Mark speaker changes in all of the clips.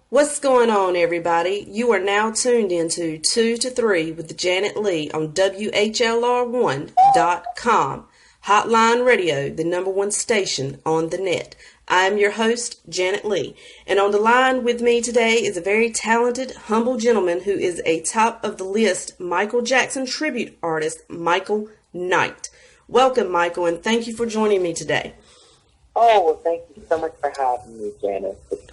Speaker 1: What's going on, everybody? You are now tuned into 2 to 3 with Janet Leigh on WHLR1.com. Hotline Radio, the number one station on the net. I am your host, Janet Leigh, and on the line with me today is a very talented, humble gentleman who is a top of the list Michael Jackson tribute artist, Michael Knight. Welcome, Michael, and thank you for joining me today.
Speaker 2: Oh, well, thank you so much for having me, Janet. It's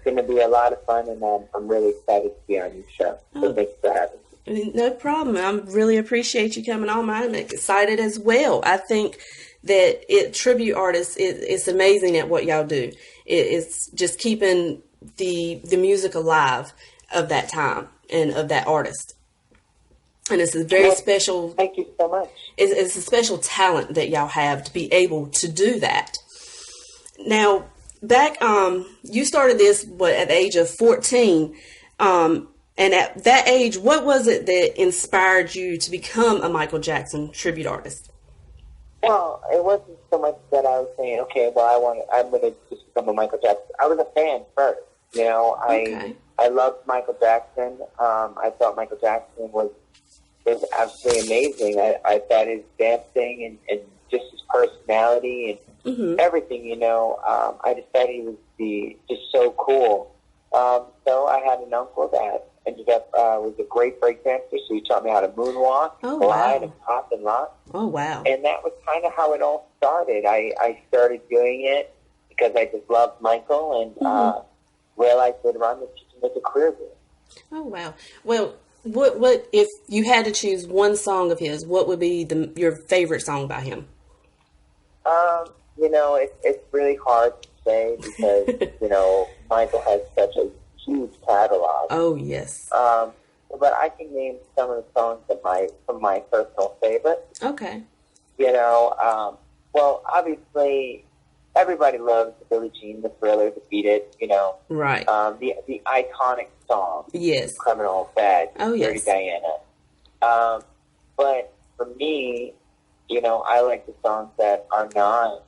Speaker 2: going to be a lot of fun, and I'm really excited to be on your show. So thanks for having me.
Speaker 1: No problem. I really appreciate you coming on. I'm excited as well. I think that tribute artists, it's amazing at what y'all do. It's just keeping the music alive of that time and of that artist. And it's a very special.
Speaker 2: Thank you so much.
Speaker 1: It's a special talent that y'all have to be able to do that. Now, back, you started this at the age of 14. And at that age, what was it that inspired you to become a Michael Jackson tribute artist?
Speaker 2: Well, it wasn't so much that I was saying, okay, well, I'm going to just become a Michael Jackson. I was a fan first. You know, I loved Michael Jackson. I thought Michael Jackson was absolutely amazing. I thought his dancing and just his personality and everything, you know, I just thought he was just so cool. So I had an uncle that ended up was a great breakdancer, so he taught me how to moonwalk, glide, and pop and lock.
Speaker 1: Oh, wow.
Speaker 2: And that was kind of how it all started. I started doing it because I just loved Michael and realized later on that you can make a career with it.
Speaker 1: Oh, wow. Well, what if you had to choose one song of his, what would be your favorite song by him?
Speaker 2: You know, it's really hard to say because, you know, Michael has such a huge catalog.
Speaker 1: Oh, yes.
Speaker 2: But I can name some of the songs from my personal favorite.
Speaker 1: Okay.
Speaker 2: You know, well, obviously, everybody loves the Billie Jean, the Thriller, the Beat It, you know.
Speaker 1: Right.
Speaker 2: The iconic song.
Speaker 1: Yes.
Speaker 2: Criminal, Bad,
Speaker 1: oh,
Speaker 2: Dirty
Speaker 1: yes.
Speaker 2: Diana. But for me, you know, I like the songs that are not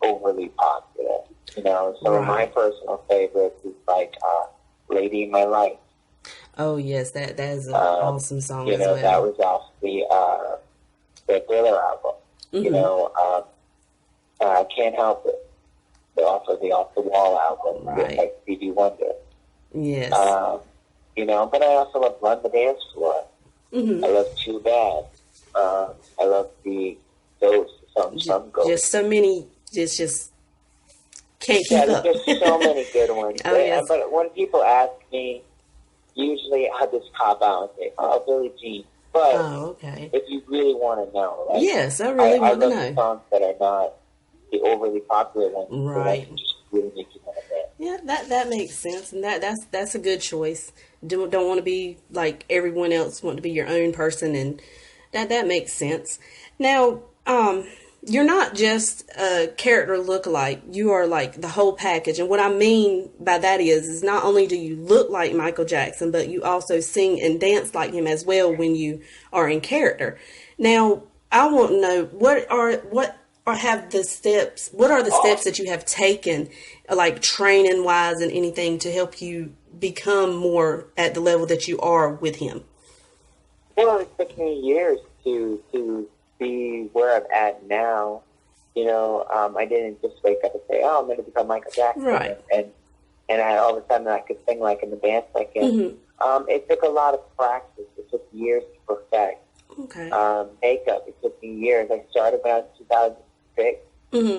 Speaker 2: overly popular. You know, some of my personal favorites is like Lady in My Life.
Speaker 1: Oh, yes, that is an awesome song
Speaker 2: you
Speaker 1: as
Speaker 2: know,
Speaker 1: well.
Speaker 2: that was off the Thriller album. You know, I Can't Help It. Off of the Off the Wall album, with like Stevie Wonder.
Speaker 1: Yes.
Speaker 2: You know, but I also love Run the Dance Floor. I love Too Bad. I love the Ghost, some Ghost.
Speaker 1: Just so many, just can't keep up.
Speaker 2: There's so many good ones.
Speaker 1: Oh, yes.
Speaker 2: But when people ask me, usually I just cop out and say, oh, Billie Jean. But if you really want to know, like,
Speaker 1: yes, I really want to know.
Speaker 2: I love songs that are not the overly popular ones.
Speaker 1: Right.
Speaker 2: That just really make you want to dance.
Speaker 1: Yeah, that makes sense, and that's a good choice. Don't want to be like everyone else. Want to be your own person, and that makes sense. Now, you're not just a character lookalike. You are like the whole package. And what I mean by that is not only do you look like Michael Jackson, but you also sing and dance like him as well when you are in character. Now, I want to know what are the steps that you have taken, like training wise and anything, to help you become more at the level that you are with him?
Speaker 2: Well, it took me years to be where I'm at now. You know, I didn't just wake up and say, oh, I'm going to become Michael Jackson.
Speaker 1: Right.
Speaker 2: And all of a sudden I could sing like him and dance like him. It took a lot of practice. It took years to perfect.
Speaker 1: Okay.
Speaker 2: Makeup, it took me years. I started around 2006,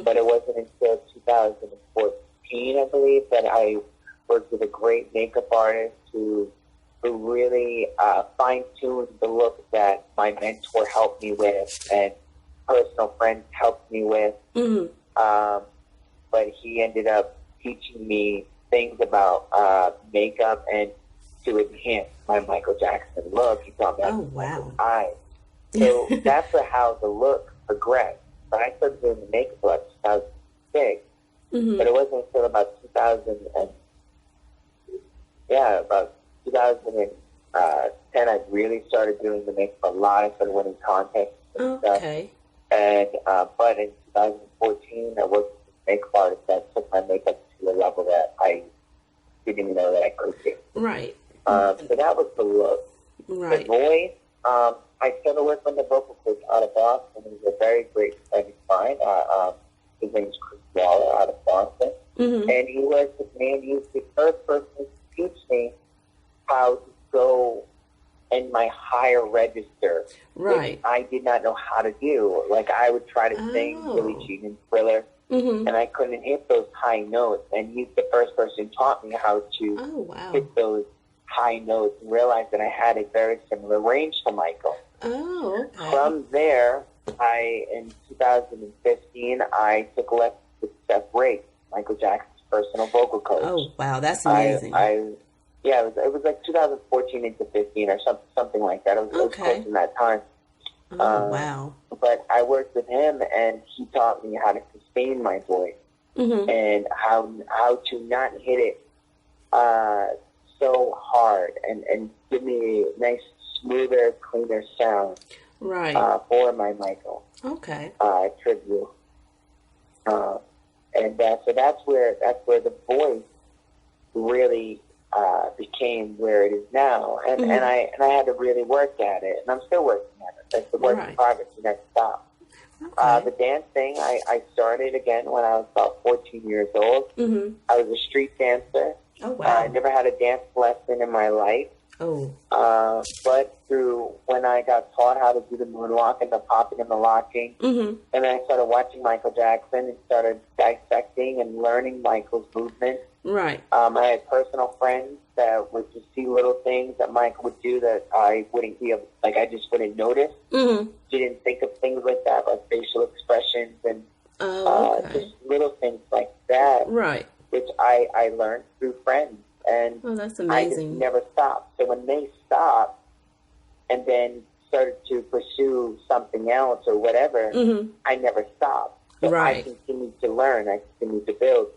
Speaker 2: but it wasn't until 2014, I believe, that I worked with a great makeup artist who really fine-tuned the look that my mentor helped me with and personal friends helped me with. But he ended up teaching me things about makeup and to enhance my Michael Jackson look. He taught me how to make his eyes. So that's how the look progressed. But I started doing the makeup about 2006, but it wasn't until about 2010 I really started doing the makeup a lot. I started winning contests and stuff. And but in 2014, I worked with a makeup artist that took my makeup to a level that I didn't know that I could do.
Speaker 1: Right.
Speaker 2: So that was the look.
Speaker 1: Right.
Speaker 2: The voice, I started working with the vocal coach out of Boston. He was a very great friend of mine. His name is Chris Waller out of Boston.
Speaker 1: Mm-hmm.
Speaker 2: And he worked with me, and he was the first person to teach me how to go in my higher register.
Speaker 1: Right.
Speaker 2: Which I did not know how to do. Like, I would try to sing Billie Jean and Thriller, and I couldn't hit those high notes. And he's the first person who taught me how to hit those high notes and realized that I had a very similar range to Michael.
Speaker 1: Oh, okay.
Speaker 2: From there, in 2015, I took lessons with Seth Ray, Michael Jackson's personal vocal coach.
Speaker 1: Oh, wow, that's amazing.
Speaker 2: It was like 2014 into 15 or something like that. It was close in that time.
Speaker 1: Oh, wow.
Speaker 2: But I worked with him, and he taught me how to sustain my voice and how to not hit it so hard and give me a nice, smoother, cleaner sound for my Michael tribute. So that's where the voice really became where it is now, and I had to really work at it, and I'm still working at it. That's the work in progress. You never stop. The dance thing, I started again when I was about 14 years old. I was a street dancer.
Speaker 1: Oh, wow.
Speaker 2: I never had a dance lesson in my life.
Speaker 1: Oh.
Speaker 2: But through when I got taught how to do the moonwalk and the popping and the locking, and then I started watching Michael Jackson and started dissecting and learning Michael's movements.
Speaker 1: Right.
Speaker 2: I had personal friends that would just see little things that Michael would do that I wouldn't be able, like I just wouldn't notice. Didn't think of things like that, like facial expressions and just little things like that.
Speaker 1: Right.
Speaker 2: Which I learned through friends. And
Speaker 1: that's amazing.
Speaker 2: I just never stopped. So when they stopped and then started to pursue something else or whatever, I never stopped. So I continued to learn. I continued to build.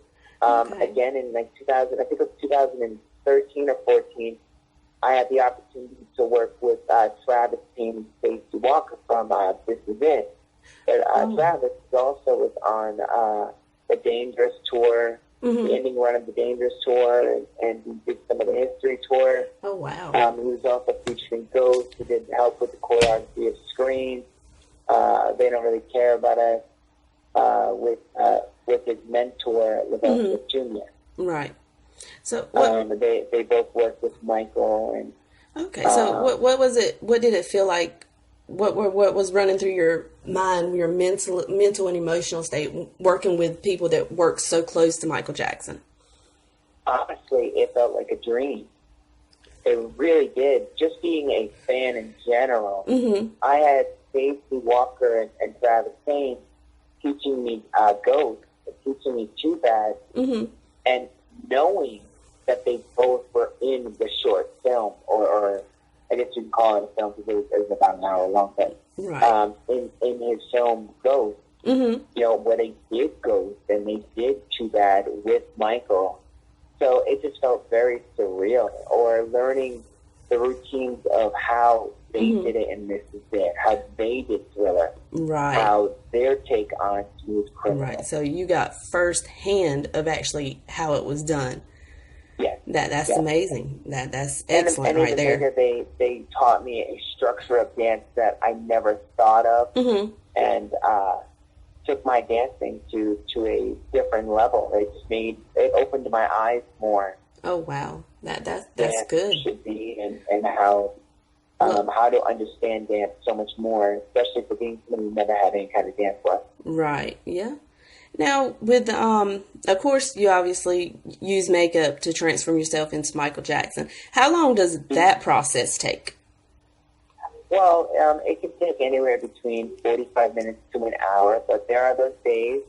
Speaker 2: Again, in like 2000, I think it was 2013 or 14, I had the opportunity to work with Travis Payne and Stacey Walker from This Is It. But Travis also was on the Dangerous Tour, the ending run of the Dangerous Tour, and he did some of the History Tour.
Speaker 1: Oh, wow.
Speaker 2: He was also featuring Ghost, who did help with the choreography of Scream. They Don't Really Care About Us, with his mentor, Level Jr.
Speaker 1: Right. So
Speaker 2: they both worked with Michael. And
Speaker 1: okay. So what was it? What did it feel like? What was running through your mind, your mental and emotional state, working with people that work so close to Michael Jackson?
Speaker 2: Honestly, it felt like a dream. It really did. Just being a fan in general. I had Stacey Walker and Travis Payne teaching me Ghost, teaching me Too Bad, and knowing that they both were in the short film, or I guess you can call it a film because it was about an hour long. But in his film Ghost, you know, where they did Ghost and they did Too Bad with Michael, so it just felt very surreal. Or learning the routines of how they did it in This Is It, how they did Thriller, how their take on Smooth Criminal.
Speaker 1: Right, so you got first hand of actually how it was done.
Speaker 2: Yes.
Speaker 1: That's amazing. That's excellent right there.
Speaker 2: Later they taught me a structure of dance that I never thought of, and took my dancing to a different level. It opened my eyes more.
Speaker 1: Oh wow, that's good.
Speaker 2: Should be and how to understand dance so much more, especially for being someone who never had any kind of dance lesson. Right.
Speaker 1: Yeah. Now, with of course, you obviously use makeup to transform yourself into Michael Jackson. How long does that process take?
Speaker 2: Well, it can take anywhere between 45 minutes to an hour, but there are those days,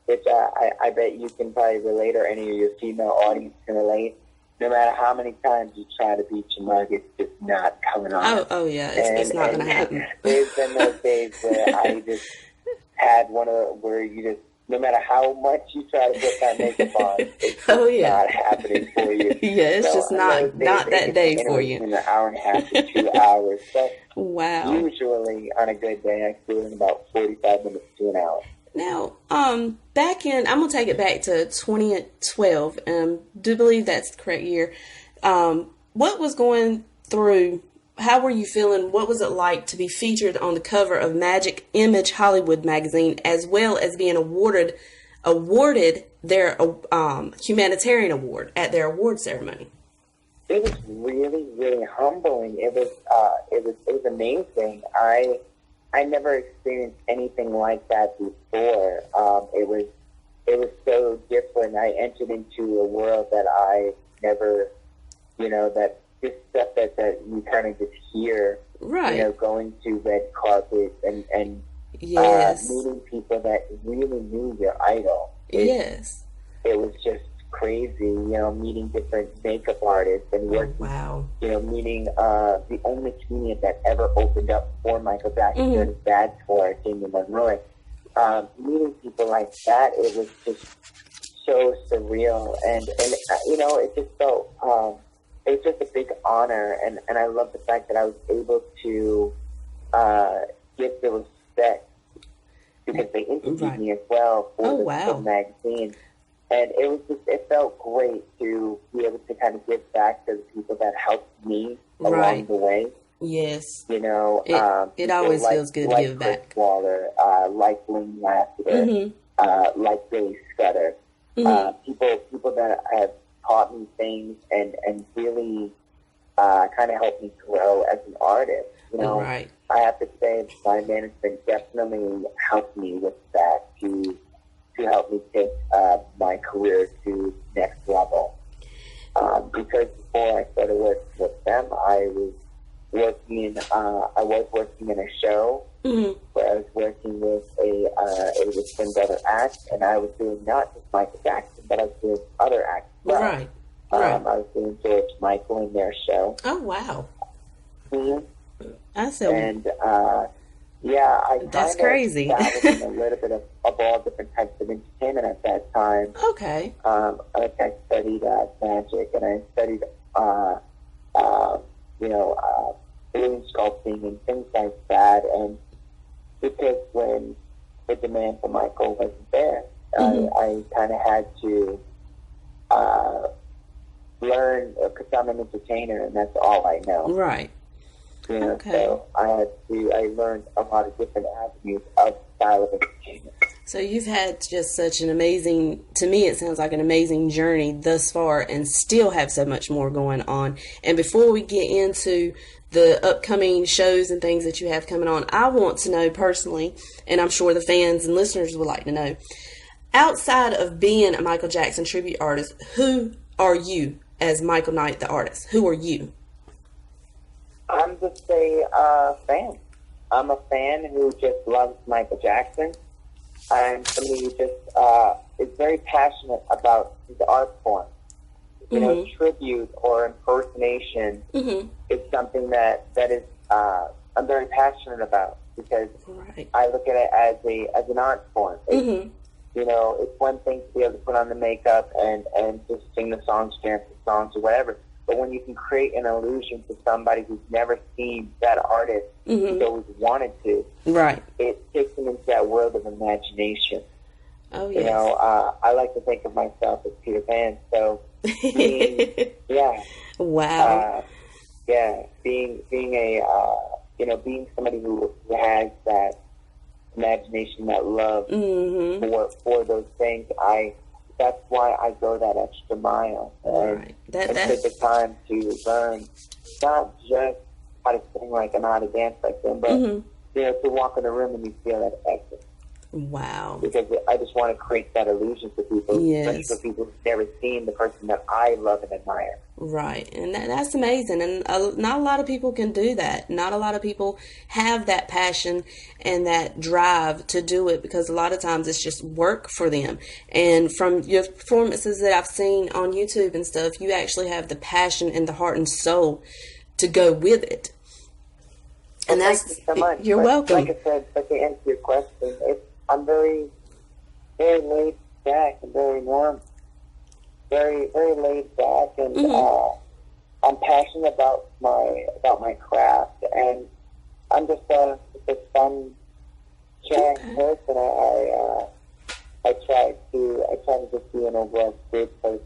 Speaker 2: which I bet you can probably relate, or any of your female audience can relate. No matter how many times you try to beat your mug, it's just not coming on.
Speaker 1: Oh yeah, it's not going to happen.
Speaker 2: There's been those days where I just had where you just, no matter how much you try to put that makeup on, it's not happening for you.
Speaker 1: Yeah, it's just not that day for you.
Speaker 2: In an hour and a half to 2 hours. So
Speaker 1: wow.
Speaker 2: Usually on a good day, I do it in about 45 minutes to an hour.
Speaker 1: Now, back in, I'm gonna take it back to 2012. Do believe that's the correct year. What was going through? How were you feeling? What was it like to be featured on the cover of Magic Image Hollywood magazine, as well as being awarded their humanitarian award at their award ceremony?
Speaker 2: It was really, really humbling. It was amazing. I never experienced anything like that before. It was so different. I entered into a world that I never, that just stuff that you kind of just hear,
Speaker 1: right?
Speaker 2: Going to red carpets and
Speaker 1: yes,
Speaker 2: meeting people that really knew your idol.
Speaker 1: Yes,
Speaker 2: it was just crazy, meeting different makeup artists and working,
Speaker 1: wow.
Speaker 2: Meeting the only comedian that ever opened up for Michael Jackson during his bad tour, Jamie Monroe. Meeting people like that, it was just so surreal, and it just felt, it was just a big honor, and I love the fact that I was able to give the respect, because they interviewed me as well for the magazine. And it felt great to be able to kind of give back to the people that helped me along the way.
Speaker 1: Yes.
Speaker 2: It
Speaker 1: always feels good to give back.
Speaker 2: Chris Waller, like Blaine Lassiter, like Billy Scudder. People that have taught me things and really kind of helped me grow as an artist. I have to say my management definitely helped me with that to help me take my career to next level. Because before I started working with them, I was working in a show where I was working with it was twin brother act, and I was doing not just Michael Jackson, but I was doing other acts as well.
Speaker 1: Right.
Speaker 2: I was doing George Michael in their show.
Speaker 1: Oh wow.
Speaker 2: That's
Speaker 1: crazy.
Speaker 2: Dabbled in a little bit of all different types of entertainment at that time.
Speaker 1: Okay.
Speaker 2: I studied magic, and I studied, balloon sculpting and things like that. And because when the demand for Michael wasn't there, I kind of had to learn, because I'm an entertainer, and that's all I know.
Speaker 1: Right.
Speaker 2: So I learned a lot of different avenues of style of entertainment.
Speaker 1: So you've had just such an amazing, to me it sounds like an amazing journey thus far, and still have so much more going on. And before we get into the upcoming shows and things that you have coming on, I want to know personally, and I'm sure the fans and listeners would like to know, outside of being a Michael Jackson tribute artist, who are you as Michael Knight the artist? Who are you?
Speaker 2: I'm just a fan. I'm a fan who just loves Michael Jackson. I'm somebody who just is very passionate about his art form. Tribute or impersonation is something that is I'm very passionate about, because I look at it as an art form. It's one thing to be able to put on the makeup and just sing the songs, dance the songs, or whatever. But when you can create an illusion to somebody who's never seen that artist, who's always wanted to, it takes them into that world of imagination.
Speaker 1: Oh, yes.
Speaker 2: I like to think of myself as Peter Pan. So,
Speaker 1: wow.
Speaker 2: Being being somebody who has that imagination, that love for those things, that's why I go that extra mile and take the time to learn not just how to sing like them, how to dance like them, but to walk in the room and you feel that extra.
Speaker 1: Wow.
Speaker 2: Because I just want to create that illusion for people, especially for people who've never seen the person that I love and admire.
Speaker 1: Right. And that's amazing. And not a lot of people can do that. Not a lot of people have that passion and that drive to do it, because a lot of times it's just work for them. And from your performances that I've seen on YouTube and stuff, you actually have the passion and the heart and soul to go with it. And
Speaker 2: thank you so much.
Speaker 1: You're welcome.
Speaker 2: Like I said, to answer your question, I'm very, very laid back and very warm, very, very laid back, and I'm passionate about my craft, and I'm just a fun try in person. I try to just be an overall good person.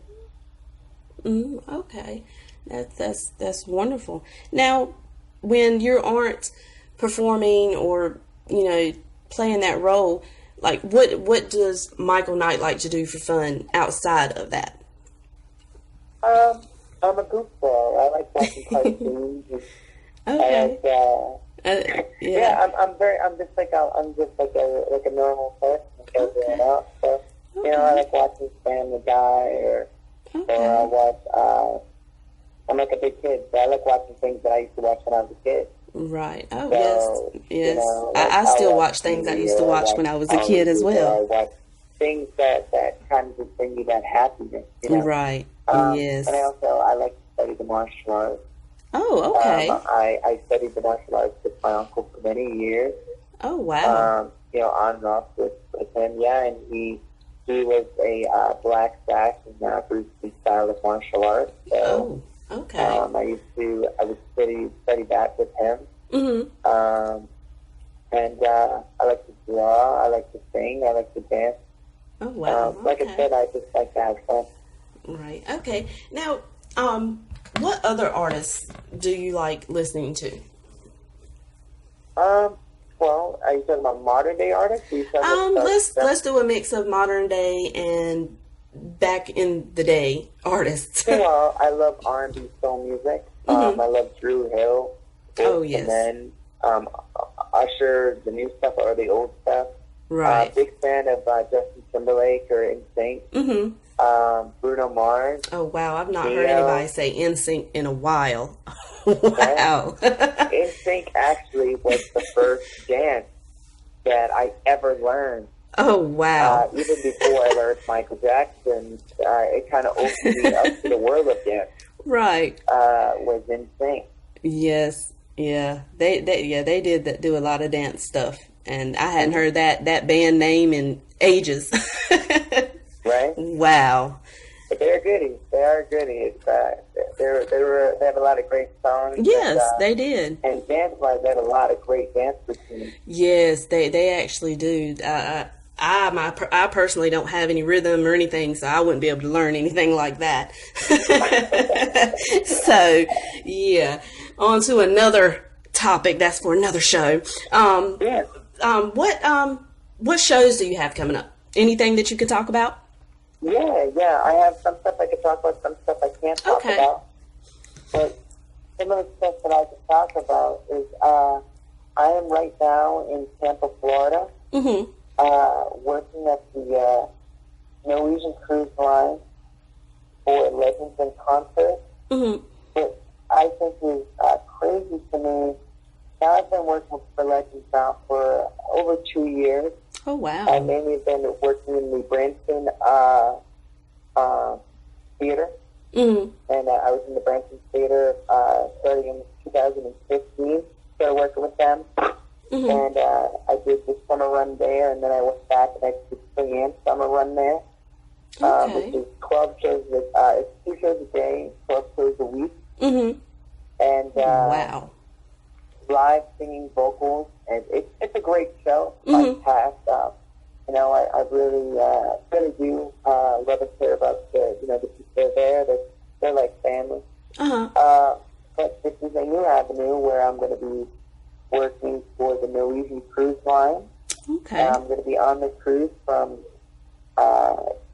Speaker 1: Okay, that's wonderful. Now, when you aren't performing or playing that role, like what does Michael Knight like to do for fun outside of that?
Speaker 2: I'm a goofball. I like watching cartoons.
Speaker 1: Okay.
Speaker 2: Yeah,
Speaker 1: Yeah.
Speaker 2: I'm just like a normal person growing
Speaker 1: Okay.
Speaker 2: up. So I
Speaker 1: Okay.
Speaker 2: like watching Family Guy or I
Speaker 1: Okay.
Speaker 2: watch. I'm like a big kid, so I like watching things that I used to watch when I was a kid.
Speaker 1: Right. Oh, yes.
Speaker 2: So
Speaker 1: Yes.
Speaker 2: like
Speaker 1: I
Speaker 2: I'll
Speaker 1: still
Speaker 2: watch
Speaker 1: watch things I
Speaker 2: TV
Speaker 1: used to
Speaker 2: or I
Speaker 1: watch
Speaker 2: watch
Speaker 1: when I was a
Speaker 2: Power
Speaker 1: kid as
Speaker 2: Rangers or
Speaker 1: well.
Speaker 2: I watch things that kind of just bring me that happiness.
Speaker 1: Right.
Speaker 2: And
Speaker 1: Yes.
Speaker 2: I like to study the martial arts.
Speaker 1: Oh, okay.
Speaker 2: I studied the martial arts with my uncle for many years.
Speaker 1: Oh, wow.
Speaker 2: On and off with him, yeah, and he was a black belt in Bruce Lee style of martial arts. So
Speaker 1: Oh, okay.
Speaker 2: I would study that with him.
Speaker 1: Mm-hmm.
Speaker 2: And I like to draw, I like to sing, I like to dance.
Speaker 1: Oh, wow.
Speaker 2: Like I
Speaker 1: Okay.
Speaker 2: said, I just like to have fun.
Speaker 1: Right. Okay. Now, what other artists do you like listening to?
Speaker 2: Well, are you talking about modern day artists? Or are you talking about
Speaker 1: Let's do a mix of modern day and back in the day artists.
Speaker 2: Well, I love R&B soul music.
Speaker 1: Mm-hmm.
Speaker 2: I love Drew Hill,
Speaker 1: Oh,
Speaker 2: Boyz II
Speaker 1: yes.
Speaker 2: Men, Usher, the new stuff or the old stuff.
Speaker 1: Right.
Speaker 2: Big fan of Justin Timberlake or NSYNC.
Speaker 1: Mm-hmm.
Speaker 2: Bruno Mars.
Speaker 1: Oh, wow. I've not heard
Speaker 2: Neo.
Speaker 1: anybody say NSYNC in a while.
Speaker 2: Well,
Speaker 1: Wow.
Speaker 2: NSYNC actually was the first dance that I ever learned.
Speaker 1: Oh, wow.
Speaker 2: Even before I learned Michael Jackson, it kind of opened me up to the world of dance.
Speaker 1: Right.
Speaker 2: Was NSYNC.
Speaker 1: Yes. Yeah. They did do a lot of dance stuff. And I hadn't heard that band name in ages.
Speaker 2: Right?
Speaker 1: Wow.
Speaker 2: But they're goodies. They are goodies. They have a lot of great songs.
Speaker 1: Yes, they did.
Speaker 2: And dance-wise, they have a lot of great dance routines.
Speaker 1: Yes, they actually do. I personally don't have any rhythm or anything, so I wouldn't be able to learn anything like that. So, yeah. On to another topic. That's for another show.
Speaker 2: Yeah.
Speaker 1: What shows do you have coming up? Anything that you could talk about?
Speaker 2: Yeah. I have some stuff I can talk about, some stuff I can't talk about. But some of the stuff that I can talk about is I am right now in Tampa, Florida,
Speaker 1: Mm-hmm.
Speaker 2: working at the Norwegian Cruise Line for Legends in Concert.
Speaker 1: Mm-hmm.
Speaker 2: What I think is crazy to me, now I've been working for Legends now for over 2 years.
Speaker 1: Oh, wow.
Speaker 2: I mainly been working in the Branson theater,
Speaker 1: Mm-hmm.
Speaker 2: and I was in the Branson theater starting in 2015. Started working with them,
Speaker 1: Mm-hmm.
Speaker 2: and I did the summer run there, and then I went back and I did the spring and summer run there, which
Speaker 1: Okay.
Speaker 2: is 12 shows. It's 2 shows a day, 12 shows a week,
Speaker 1: Mm-hmm.
Speaker 2: and
Speaker 1: Wow.
Speaker 2: live singing vocals, and it's a great show.
Speaker 1: Mm-hmm.
Speaker 2: Fantastic. I really do love and care about the people that are there. They're like family.
Speaker 1: Uh-huh.
Speaker 2: But this is a new avenue where I'm going to be working for the Norwegian Cruise Line.
Speaker 1: Okay.
Speaker 2: I'm going to be on the cruise from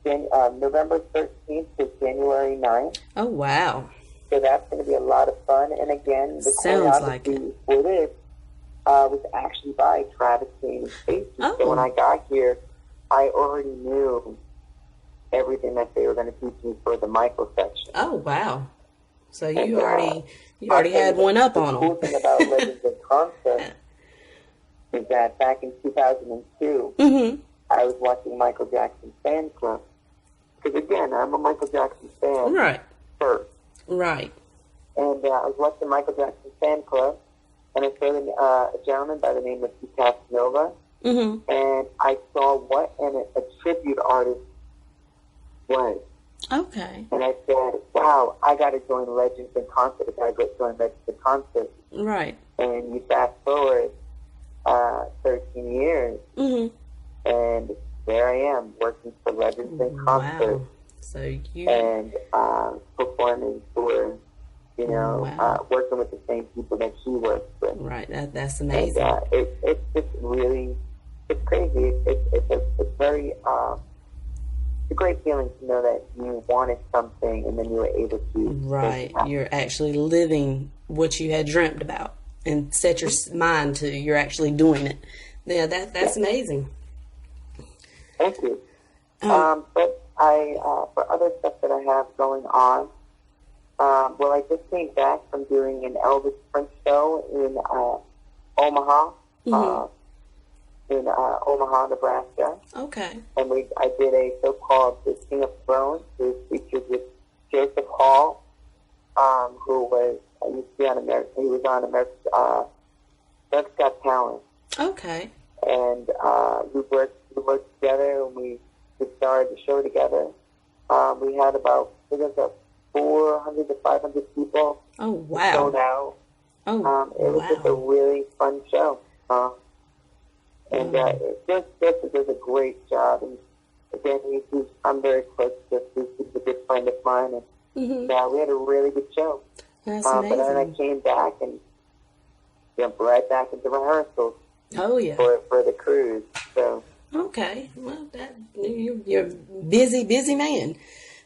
Speaker 2: November 13th to January 9th.
Speaker 1: Oh, wow.
Speaker 2: So that's going to be a lot of fun. And again, the
Speaker 1: Sounds like
Speaker 2: choreography for this was actually by Travis Kane Stacy.
Speaker 1: Oh.
Speaker 2: So when I got here, I already knew everything that they were going to teach me for the Michael section.
Speaker 1: Oh, wow. So
Speaker 2: And,
Speaker 1: you already had one up on
Speaker 2: them. The cool
Speaker 1: them.
Speaker 2: thing about Legends in Concert is that back in 2002,
Speaker 1: Mm-hmm.
Speaker 2: I was watching Michael Jackson Fan Club. Because again, I'm a Michael Jackson fan
Speaker 1: Right.
Speaker 2: first.
Speaker 1: Right.
Speaker 2: And I was watching Michael Jackson Fan Club, and I saw a gentleman by the name of Pete Nova,
Speaker 1: Mm-hmm.
Speaker 2: and I saw what a tribute artist was.
Speaker 1: Okay.
Speaker 2: And I said, wow, I got to join Legends in Concert. I got to join Legends in Concert.
Speaker 1: Right.
Speaker 2: And you fast forward, 13 years.
Speaker 1: Mm-hmm.
Speaker 2: And there I am working for Legends in Concert.
Speaker 1: Wow. So you...
Speaker 2: And performing for,
Speaker 1: Wow.
Speaker 2: working with the same people that she works with.
Speaker 1: Right. That's amazing.
Speaker 2: And it's just really, it's crazy. It's very, it's a great feeling to know that you wanted something and then you were able to.
Speaker 1: Right. You're actually living what you had dreamt about and set your mind to. You're actually doing it. Yeah, that's amazing.
Speaker 2: Thank you. But for other stuff that I have going on, well, I just came back from doing an Elvis Prince show in Omaha, Nebraska.
Speaker 1: Okay.
Speaker 2: And I did a show called The King of Thrones, which featured with Joseph Hall, who was used to be on America. He was on America's Got Talent.
Speaker 1: Okay.
Speaker 2: And we worked together, and we started the show together. We had about 400 to 500 people.
Speaker 1: Oh, wow.
Speaker 2: Sold out.
Speaker 1: Oh,
Speaker 2: it was just a really fun show. And it just does a great job. And again, I'm very close to him. He's a good friend of mine. And we had a really good show.
Speaker 1: That's amazing.
Speaker 2: But then I came back and jumped right back into rehearsals.
Speaker 1: Oh, yeah.
Speaker 2: For the cruise. So.
Speaker 1: Okay. Well, you're a busy man.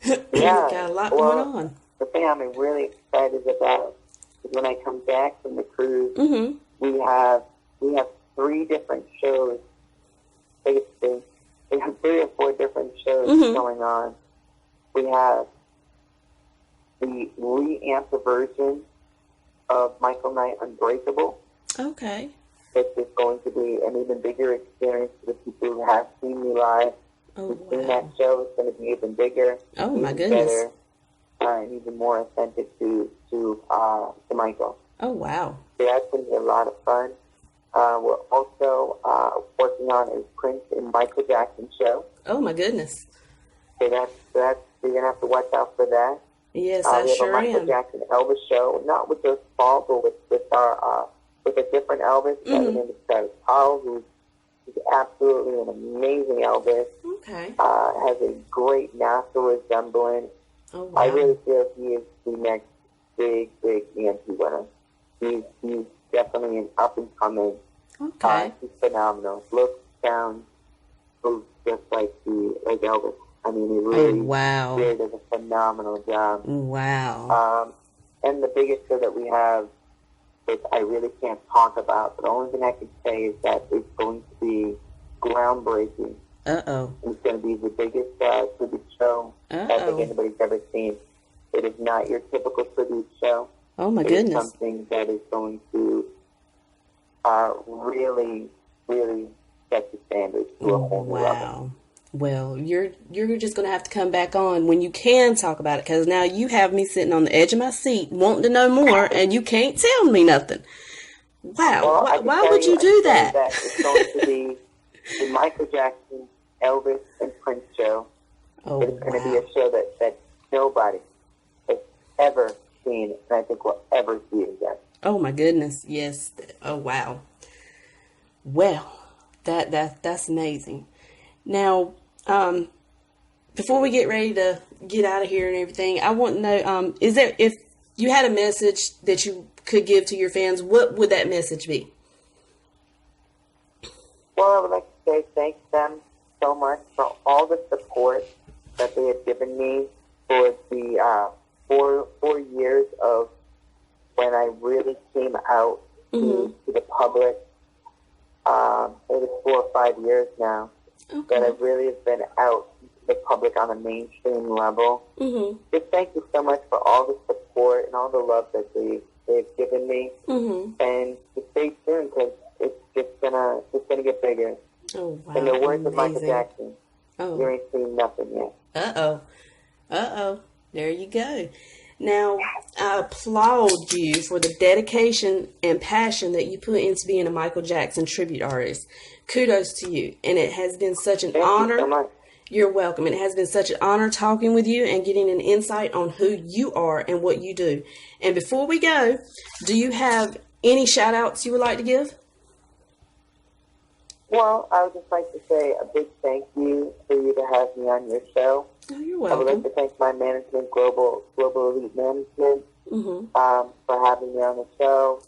Speaker 2: Yeah.
Speaker 1: Got a lot going on.
Speaker 2: The thing I'm really excited about is when I come back from the cruise, we have 3 different shows. Basically, we have 3 or 4 different shows going on. We have the reamped version of Michael Knight Unbreakable.
Speaker 1: Okay.
Speaker 2: Which is going to be an even bigger experience for the people who have seen me live.
Speaker 1: Oh,
Speaker 2: who've seen that show. It's going to be even bigger.
Speaker 1: Oh, my
Speaker 2: even
Speaker 1: goodness.
Speaker 2: Better, and even more authentic to Michael.
Speaker 1: Oh, wow.
Speaker 2: So that's going to be a lot of fun. We're also working on a Prince and Michael Jackson show.
Speaker 1: Oh, my goodness.
Speaker 2: So that's you're going to have to watch out for that.
Speaker 1: Yes, I sure am.
Speaker 2: We have a Michael Jackson Elvis show, not with Joseph Paul, but with a different Elvis. His name is Travis Paul, who's absolutely an amazing Elvis.
Speaker 1: Okay.
Speaker 2: Has a great natural resemblance.
Speaker 1: Oh, wow.
Speaker 2: I really feel he is the next big EMP winner. He's definitely an up and coming.
Speaker 1: Okay.
Speaker 2: He's phenomenal. Looks, sounds, moves just like Elvis. I mean, he really does a phenomenal job.
Speaker 1: Wow.
Speaker 2: And the biggest show that we have, which I really can't talk about, but the only thing I can say is that it's going to be groundbreaking.
Speaker 1: Uh-oh.
Speaker 2: It's going to be the biggest tribute show I think anybody's ever seen. It is not your typical tribute show.
Speaker 1: Oh, my goodness.
Speaker 2: It's something that is going to really, really set the standards to a whole new level.
Speaker 1: Well, you're just going to have to come back on when you can talk about it, because now you have me sitting on the edge of my seat wanting to know more, and you can't tell me nothing. Wow.
Speaker 2: Well,
Speaker 1: why would you do that?
Speaker 2: It's going to be the Michael Jackson, Elvis, and Prince show.
Speaker 1: Oh,
Speaker 2: it's going to be a show that nobody has ever seen, and I think will ever see again.
Speaker 1: Oh, my goodness. Yes. Oh, wow. Well, that's amazing. Now, before we get ready to get out of here and everything, I want to know, if you had a message that you could give to your fans, what would that message be?
Speaker 2: Well, I would like to say thank them so much for all the support that they have given me for the 4 years of when I really came out to the public. It is 4 or 5 years now.
Speaker 1: Okay.
Speaker 2: That I really have been out to the public on a mainstream level. Just thank you so much for all the support and all the love that they've given me. And just stay tuned, because it's just gonna get bigger.
Speaker 1: Oh, wow.
Speaker 2: In the words of Michael Jackson, you ain't seen nothing yet.
Speaker 1: There you go. Now, I applaud you for the dedication and passion that you put into being a Michael Jackson tribute artist. Kudos to you. And it has been such an honor.
Speaker 2: Thank you so much.
Speaker 1: You're welcome. And it has been such an honor talking with you and getting an insight on who you are and what you do. And before we go, do you have any shout outs you would like to give?
Speaker 2: Well, I would just like to say a big thank you for you to have me on your show.
Speaker 1: Oh, you're
Speaker 2: I would like
Speaker 1: welcome.
Speaker 2: to thank my management, Global Elite Management, for having me on the show.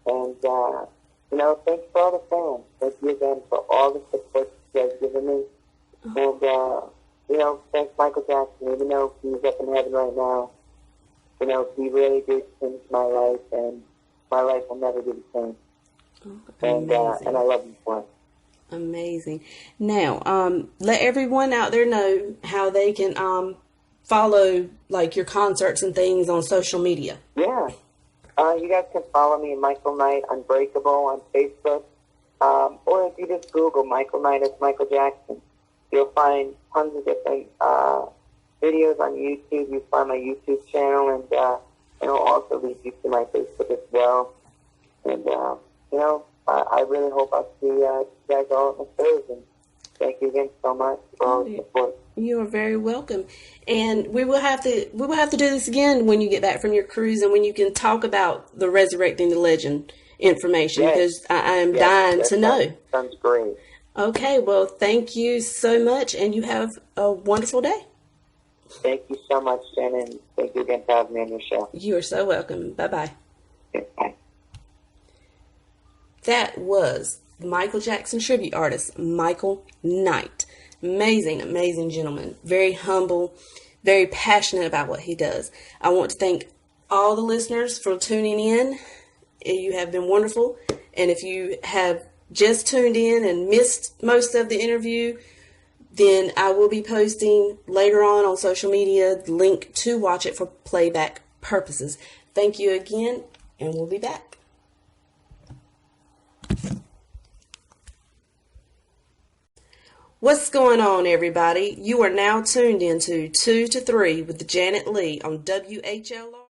Speaker 2: And, thanks for all the fans. Thank you again for all the support you guys given me. And, thanks Michael Jackson, even though he's up in heaven right now. He really did change my life, and my life will never be the same. And I love him for it.
Speaker 1: Amazing. Now, let everyone out there know how they can follow like your concerts and things on social media.
Speaker 2: Yeah. You guys can follow me, Michael Knight Unbreakable, on Facebook. Or if you just Google Michael Knight as Michael Jackson, you'll find tons of different videos on YouTube. You'll find my YouTube channel, and it'll also lead you to my Facebook as well. And, I really hope I'll see you guys all at the shows. And thank you again so much for all the support.
Speaker 1: You are very welcome. And we will have to do this again when you get back from your cruise, and when you can talk about the Resurrecting the Legend information, because I am dying to know.
Speaker 2: Sounds great.
Speaker 1: Okay, well, thank you so much, and you have a wonderful day.
Speaker 2: Thank you so much, Jen, and thank you again for having me on your show.
Speaker 1: You are so welcome. Bye-bye.
Speaker 2: Okay, bye.
Speaker 1: That was Michael Jackson tribute artist, Michael Knight. Amazing, amazing gentleman. Very humble, very passionate about what he does. I want to thank all the listeners for tuning in. You have been wonderful. And if you have just tuned in and missed most of the interview, then I will be posting later on social media the link to watch it for playback purposes. Thank you again, and we'll be back. What's going on, everybody? You are now tuned into 2 to 3 with Janet Leigh on WHLR.